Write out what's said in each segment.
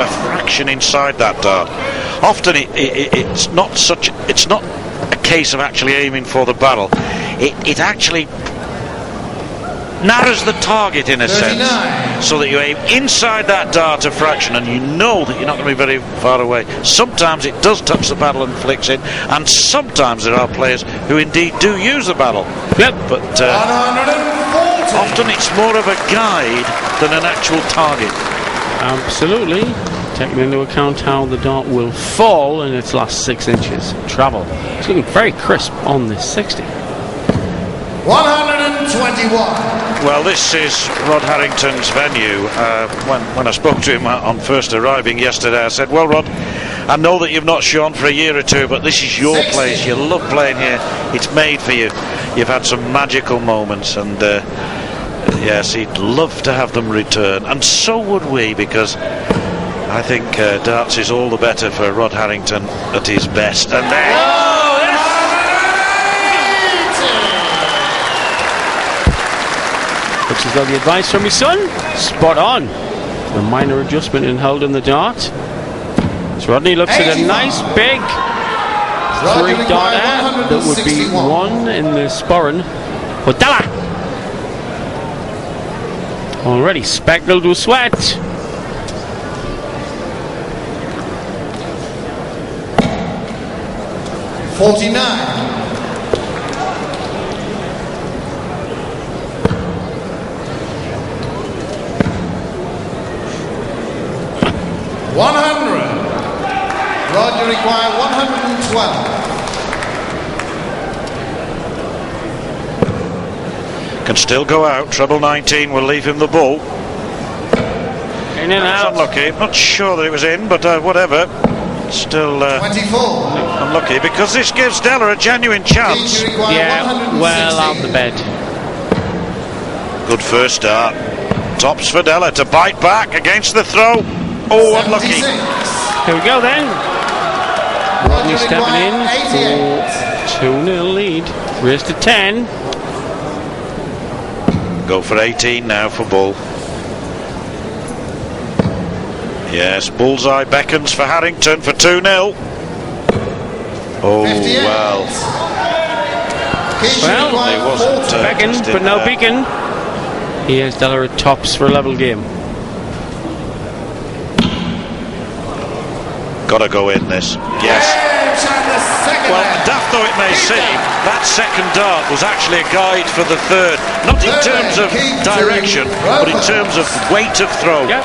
a fraction inside that dart. Often it's not a case of actually aiming for the barrel. It actually narrows the target in a sense, so that you aim inside that dart a fraction and you know that you're not going to be very far away. Sometimes it does touch the barrel and flicks in, and sometimes there are players who indeed do use the barrel. Yep. But often it's more of a guide than an actual target. Absolutely. Taking into account how the dart will fall in its last 6 inches of travel. It's looking very crisp on this 60. 121. Well, this is Rod Harrington's venue. When I spoke to him on first arriving yesterday, I said, well, Rod, I know that you've not shone for a year or two, but this is your 60. place. You love playing here. It's made for you. You've had some magical moments, and yes, he'd love to have them return, and so would we, because I think darts is all the better for Rod Harrington at his best. And then looks as though the advice from his son, spot on. A minor adjustment in holding the dart. So Rodney looks at a nice big 3-darter that would be 1 in the sporran for Della. Already speckled with sweat. $49. 100. Roger require 112. can still go out. Treble 19 will leave him the ball. In and out. Unlucky. Not sure that it was in, but whatever. Still 24. Unlucky, because this gives Della a genuine chance. Yeah, well out the bed. Good first start. Tops for Della to bite back against the throw. Oh, unlucky. Here we go then. Rodney stepping in for 2-0 lead. Race to 10. Go for 18 now for Bull. Yes, bullseye beckons for Harrington for 2-0. Oh, 58. well. Well, He wasn't beacon, but no beacon. Here's Della at tops for a level game. Gotta go in this. Yes. Well, daft though it may seem, that second dart was actually a guide for the third. Not in terms of direction, but in terms of weight of throw. Yep.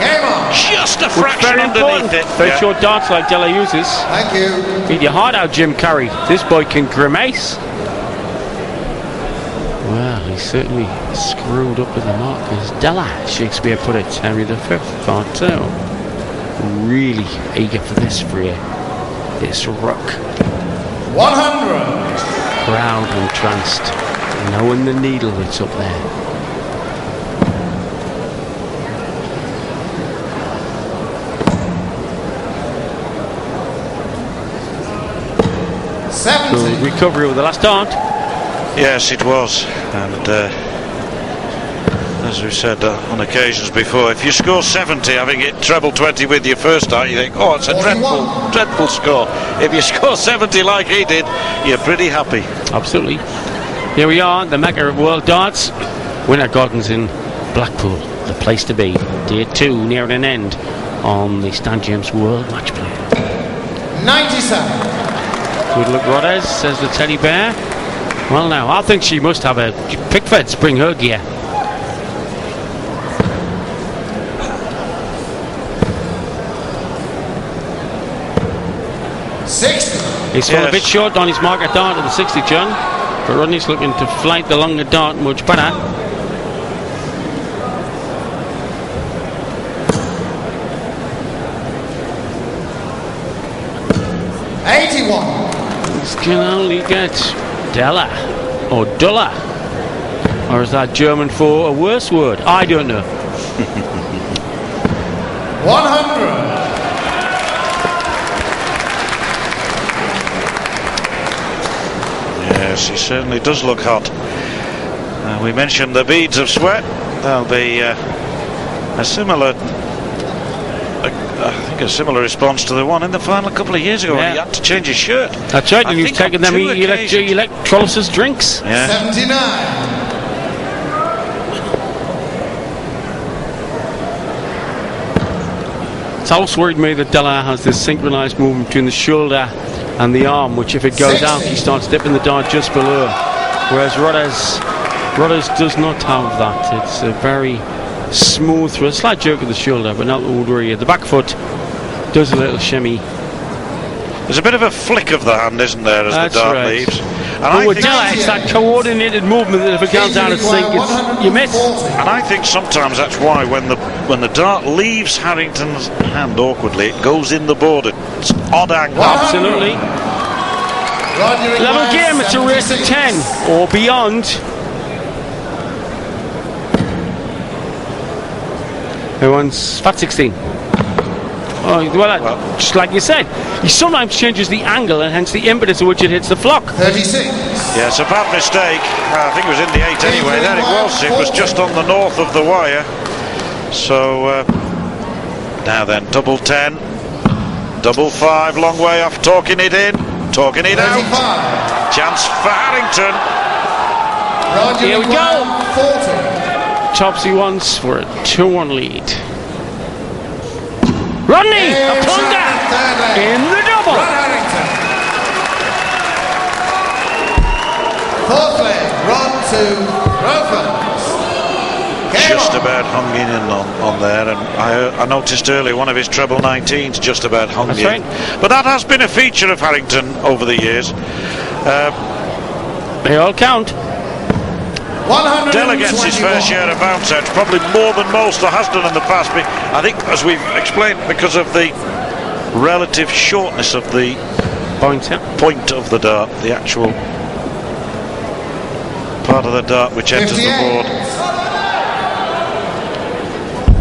Just a fraction underneath it. Very short darts like Della uses. Thank you. Beat your heart out, Jim Carrey. This boy can grimace. Well, he certainly screwed up with the mark, as Della, Shakespeare put it, Henry V, part 2. Really eager for this fray. This rook. 100. Proud and entranced, knowing the needle that's up there. Good recovery with the last dart. Yes, it was. And as we said on occasions before, if you score 70 having hit treble 20 with your first dart, you think, oh, it's a dreadful score. If you score 70 like he did, you're pretty happy. Absolutely. Here we are, the Mecca of World Darts. Winter Gardens in Blackpool, the place to be. Day 2 near an end on the Stan James World Matchplay. 97. Good luck, Rodez, says the teddy bear. Well, now, I think she must have a Pickford's bring her gear. He's fallen a bit short on his marker dart at the 60, John. But Rodney's looking to flight the longer dart much better. This can only get Della or Dulla. Or is that German for a worse word? I don't know. 100. Yes, he certainly does look hot. We mentioned the beads of sweat. There'll be a similar, I think think a similar response to the one in the final a couple of years ago when he had to change his shirt. That's right, I and you've think taken on them two occasions. electrolysis drinks. Yeah. 79. It's always worried me that Della has this synchronised movement between the shoulder and the arm, which if it goes out, he starts dipping the dart just below. Whereas Rodgers does not have that. It's a very smooth through a slight jerk of the shoulder, but not would worry you. The back foot does a little shimmy. There's a bit of a flick of the hand, isn't there, as the dart leaves? And But with Della, it's that coordinated movement that if it comes out of sync, you miss. And I think sometimes that's why when the dart leaves Harrington's hand awkwardly, it goes in the board at odd angle. Absolutely. Level game, it's a race of 10 or beyond. Who wants fat 16? Oh, well, just like you said, he sometimes changes the angle and hence the impetus at which it hits the flock. 36. Yeah, it's a bad mistake. I think it was in the 8 anyway. There it was. It was just on the north of the wire. So now then, double 10, double 5, long way off, talking it in, talking it 35. out. Chance for Harrington. Roger Here we go. 40. Topsy once for a 2-1 lead. Rodney, a plunger in the double. Rod Harrington. Fourth leg, Rod to Rofer. Just about hung in on there, and I noticed earlier one of his treble 19s just about hung in. Right. But that has been a feature of Harrington over the years. They all count. Della gets his fair share of bounce outs, probably more than most, or has done in the past. But I think, as we've explained, because of the relative shortness of the point of the dart, the actual part of the dart which enters 58. the board.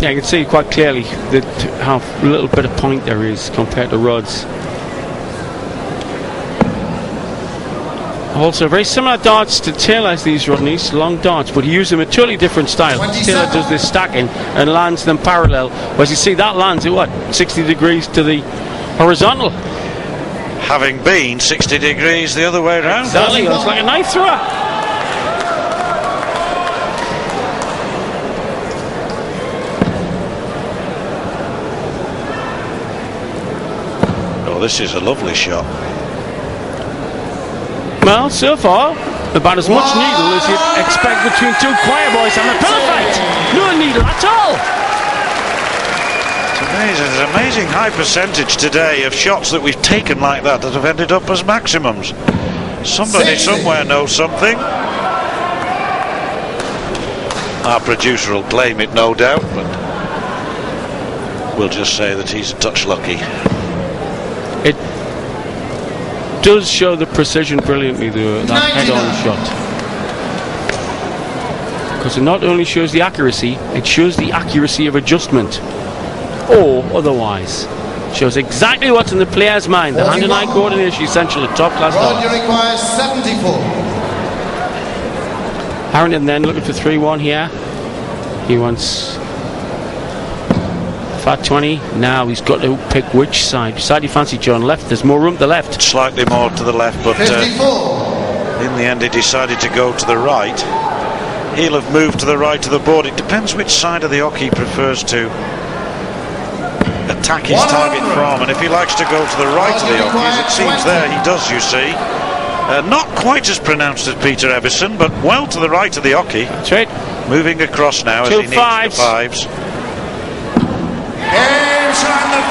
Yeah, you can see quite clearly that how little bit of point there is compared to Rod's. Also, very similar darts to Taylor as these Rodneys, long darts, but he uses them in a totally different style. 27. Taylor does this stacking and lands them parallel, whereas you see that lands at what, 60 degrees to the horizontal. Having been 60 degrees the other way around. Exactly, it's like a knife thrower. Oh, this is a lovely shot. Well, so far, about as much needle as you'd expect between two choir boys and a pillow fight. No needle at all. It's amazing. There's an amazing high percentage today of shots that we've taken like that have ended up as maximums. Somebody somewhere knows something. Our producer will blame it, no doubt, but we'll just say that he's a touch lucky. It does show the precision brilliantly, though, that head-on shot. Because it not only shows the accuracy, it shows the accuracy of adjustment. Or otherwise. It shows exactly what's in the player's mind. The hand-and-eye coordination essential at top-class Roger darts. requires 74. Harrington then looking for 3-1 here. He wants fat 20. Now he's got to pick which side. Side you fancy, John? Left. There's more room to the left. Slightly more to the left, but 54. in the end he decided to go to the right. He'll have moved to the right of the board. It depends which side of the hockey he prefers to attack his target from, and if he likes to go to the right of the hockey, as it seems there he does, you see. Not quite as pronounced as Peter Evison, but well to the right of the hockey. That's right. Moving across now as he needs the fives.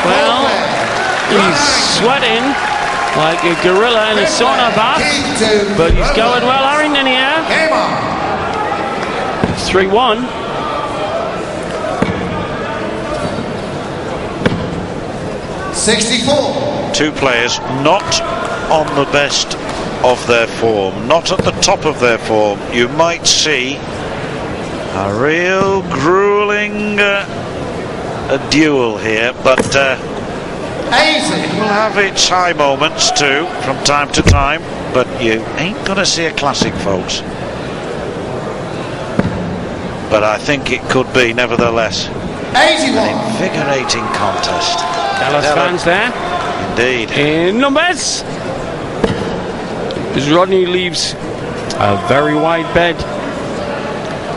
Well, he's sweating like a gorilla in a sauna bath, but he's going well. Harrington here. 3-1. Two players not on the best of their form, not at the top of their form. You might see a real grueling a duel here, but it will have its high moments too from time to time, but you ain't gonna see a classic, folks. But I think it could be nevertheless an invigorating contest. Della Dallas fans there. Indeed. In numbers. As Rodney leaves a very wide bed.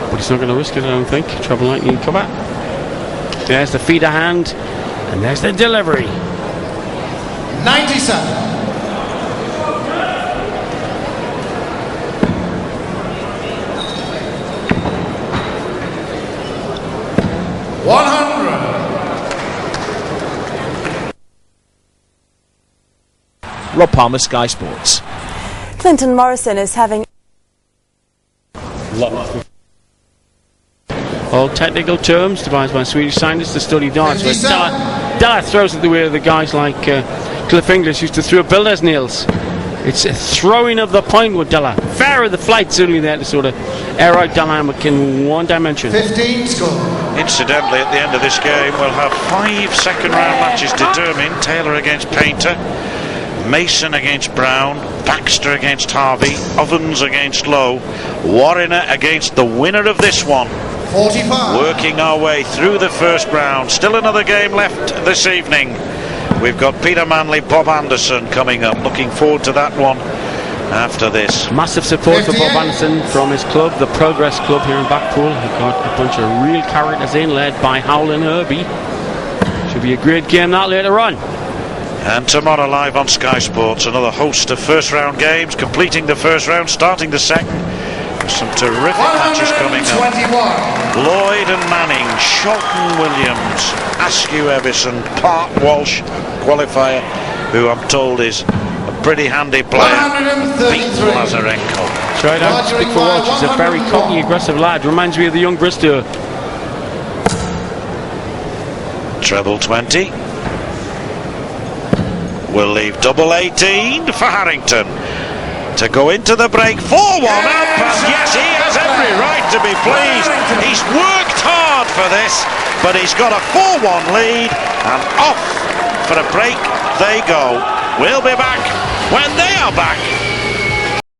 But he's not going to risk it, I don't think. Treble lightning cover. There's the feeder hand. And there's the delivery. 97. Rob Palmer, Sky Sports. Clinton Morrison is having all technical terms devised by Swedish scientists to study darts. But Dalla throws it the way the guys like Cliff English used to throw builder's nails. It's a throwing of the point with Dalla. Fairer the flight's only there to sort of air out dynamic in one dimension. 15 score. Incidentally, at the end of this game, we'll have 5 second-round matches determined. Taylor against Painter, Mason against Brown, Baxter against Harvey, Ovens against Lowe, Warriner against the winner of this one. 45. Working our way through the first round. Still another game left this evening. We've got Peter Manley, Bob Anderson coming up. Looking forward to that one after this. Massive support for Bob Anderson from his club, the Progress Club here in Blackpool. He got a bunch of real characters in, led by Howlin' Herbie. Should be a great game that later on. And tomorrow live on Sky Sports, another host of first round games, completing the first round, starting the second. Some terrific matches coming up. Lloyd and Manning, Shelton Williams, Askew Evison, Park Walsh, qualifier, who I'm told is a pretty handy player, beat Lazarenko. Tried out to speak for Walsh. He's a very cocky, aggressive lad. Reminds me of the young Bristow. Treble 20. We'll leave double 18 for Harrington to go into the break. 4-1 up, and yes, he has every right to be pleased. He's worked hard for this, but he's got a 4-1 lead, and off for a break they go. We'll be back when they are back.